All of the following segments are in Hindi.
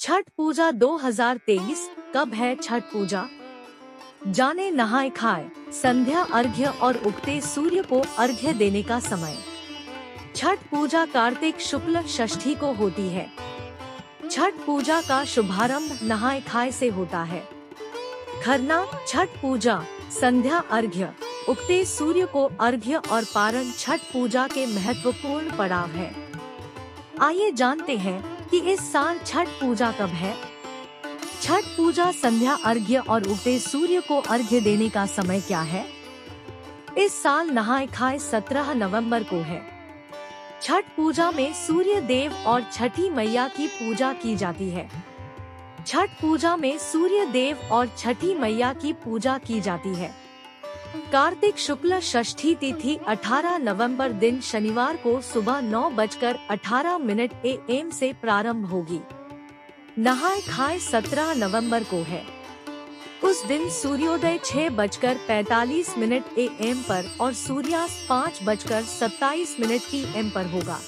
छठ पूजा 2023 कब है छठ पूजा? जाने नहाए खाए, संध्या अर्घ्य और उगते सूर्य को अर्घ्य देने का समय। छठ पूजा कार्तिक शुक्ल षष्ठी को होती है। छठ पूजा का शुभारंभ नहाए खाए से होता है। खरना, छठ पूजा, संध्या अर्घ्य, उगते सूर्य को अर्घ्य और पारण छठ पूजा के महत्वपूर्ण पड़ाव है। आइए जानते हैं कि इस साल छठ पूजा कब है। छठ पूजा संध्या अर्घ्य और उगते सूर्य को अर्घ्य देने का समय क्या है? इस साल नहाए खाए 17 नवंबर को है। छठ पूजा में सूर्य देव और छठी मैया की पूजा की जाती है। छठ पूजा में सूर्य देव और छठी मैया की पूजा की जाती है। कार्तिक शुक्ल षष्ठी तिथि 18 नवंबर दिन शनिवार को सुबह 9:18 AM से प्रारंभ होगी। नहाए खाए 17 नवंबर को है। उस दिन सूर्योदय 6:45 AM पर और सूर्यास्त 5:27 PM पर होगा।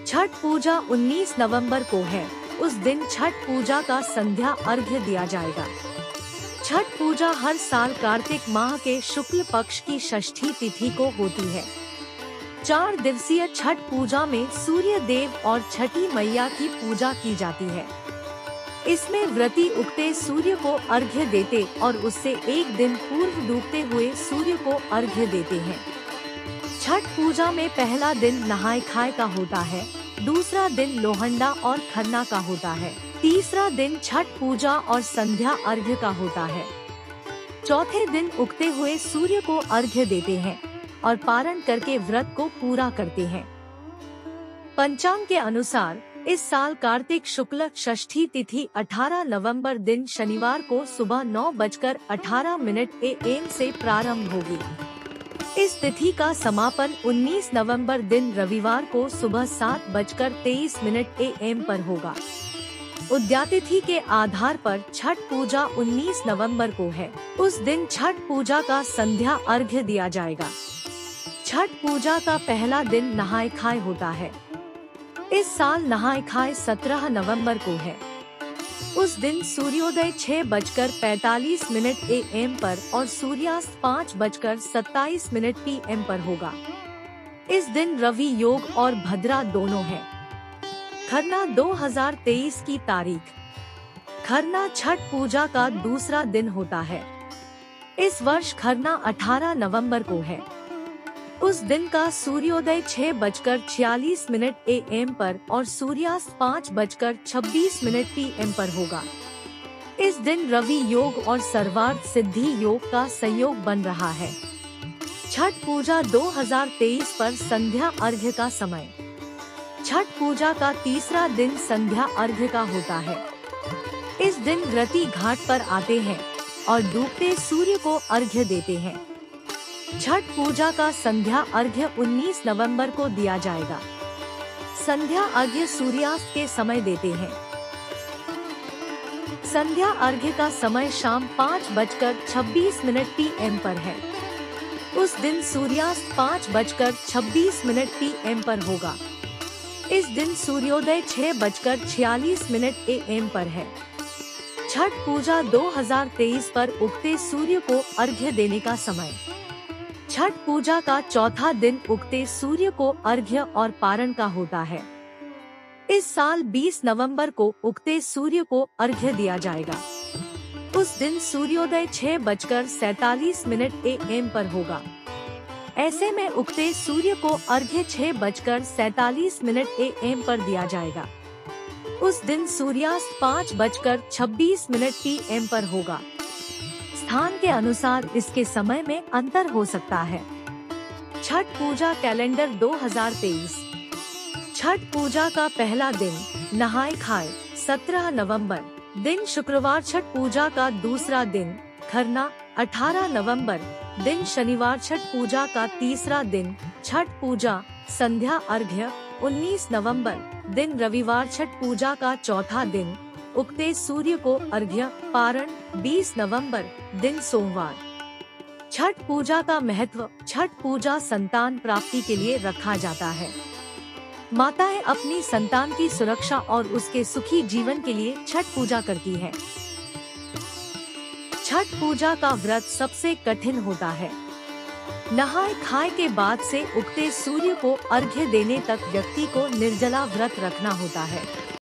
छठ पूजा 19 नवंबर को है। उस दिन छठ पूजा का संध्या अर्घ्य दिया जाएगा। छठ पूजा हर साल कार्तिक माह के शुक्ल पक्ष की षष्ठी तिथि को होती है। 4 दिवसीय छठ पूजा में सूर्य देव और छठी मैया की पूजा की जाती है। इसमें व्रती उगते सूर्य को अर्घ्य देते और उससे एक दिन पूर्व डूबते हुए सूर्य को अर्घ्य देते हैं। छठ पूजा में पहला दिन नहाए खाए का होता है, दूसरा दिन लोहंडा और खरना का होता है, तीसरा दिन छठ पूजा और संध्या अर्घ्य का होता है। चौथे दिन उगते हुए सूर्य को अर्घ्य देते हैं और पारण करके व्रत को पूरा करते हैं। पंचांग के अनुसार इस साल कार्तिक शुक्ल षष्ठी तिथि 18 नवंबर दिन शनिवार को सुबह 9:18 AM से प्रारंभ होगी। इस तिथि का समापन 19 नवंबर दिन रविवार को सुबह 7:23 AM पर होगा। उद्यातिथि के आधार पर छठ पूजा 19 नवंबर को है। उस दिन छठ पूजा का संध्या अर्घ्य दिया जाएगा। छठ पूजा का पहला दिन नहाए खाए होता है। इस साल नहाए खाए 17 नवंबर को है। उस दिन सूर्योदय 6:45 AM पर और सूर्यास्त 5:27 PM पर होगा। इस दिन रवि योग और भद्रा दोनों है। खरना 2023 की तारीख। खरना छठ पूजा का दूसरा दिन होता है। इस वर्ष खरना 18 नवंबर को है। उस दिन का सूर्योदय 6:46 AM पर और सूर्यास्त 5:26 PM पर होगा। इस दिन रवि योग और सर्वार्थ सिद्धि योग का संयोग बन रहा है। छठ पूजा 2023 पर संध्या अर्घ्य का समय। छठ पूजा का तीसरा दिन संध्या अर्घ्य का होता है। इस दिन व्रती घाट पर आते हैं और डूबते सूर्य को अर्घ्य देते हैं। छठ पूजा का संध्या अर्घ्य 19 नवंबर को दिया जाएगा। संध्या अर्घ्य सूर्यास्त के समय देते हैं। संध्या अर्घ्य का समय शाम 5:26 PM पर है। उस दिन सूर्यास्त 5:26 PM पर होगा। इस दिन सूर्योदय 6:46 AM पर है। छठ पूजा 2023 पर उगते सूर्य को अर्घ्य देने का समय। छठ पूजा का चौथा दिन उगते सूर्य को अर्घ्य और पारण का होता है। इस साल 20 नवंबर को उगते सूर्य को अर्घ्य दिया जाएगा। उस दिन सूर्योदय 6:47 AM पर होगा। ऐसे में उगते सूर्य को अर्घ्य 6:47 AM पर दिया जाएगा। उस दिन सूर्यास्त 5:26 PM पर होगा। स्थान के अनुसार इसके समय में अंतर हो सकता है। छठ पूजा कैलेंडर 2023। छठ पूजा का पहला दिन नहाए खाए 17 नवंबर दिन शुक्रवार। छठ पूजा का दूसरा दिन खरना 18 नवंबर दिन शनिवार। छठ पूजा का तीसरा दिन छठ पूजा संध्या अर्घ्य 19 नवंबर दिन रविवार। छठ पूजा का चौथा दिन उगते सूर्य को अर्घ्य पारण 20 नवंबर दिन सोमवार। छठ पूजा का महत्व। छठ पूजा संतान प्राप्ति के लिए रखा जाता है। माताएं अपनी संतान की सुरक्षा और उसके सुखी जीवन के लिए छठ पूजा करती है। छठ पूजा का व्रत सबसे कठिन होता है। नहाए खाए के बाद से उगते सूर्य को अर्घ्य देने तक व्यक्ति को निर्जला व्रत रखना होता है।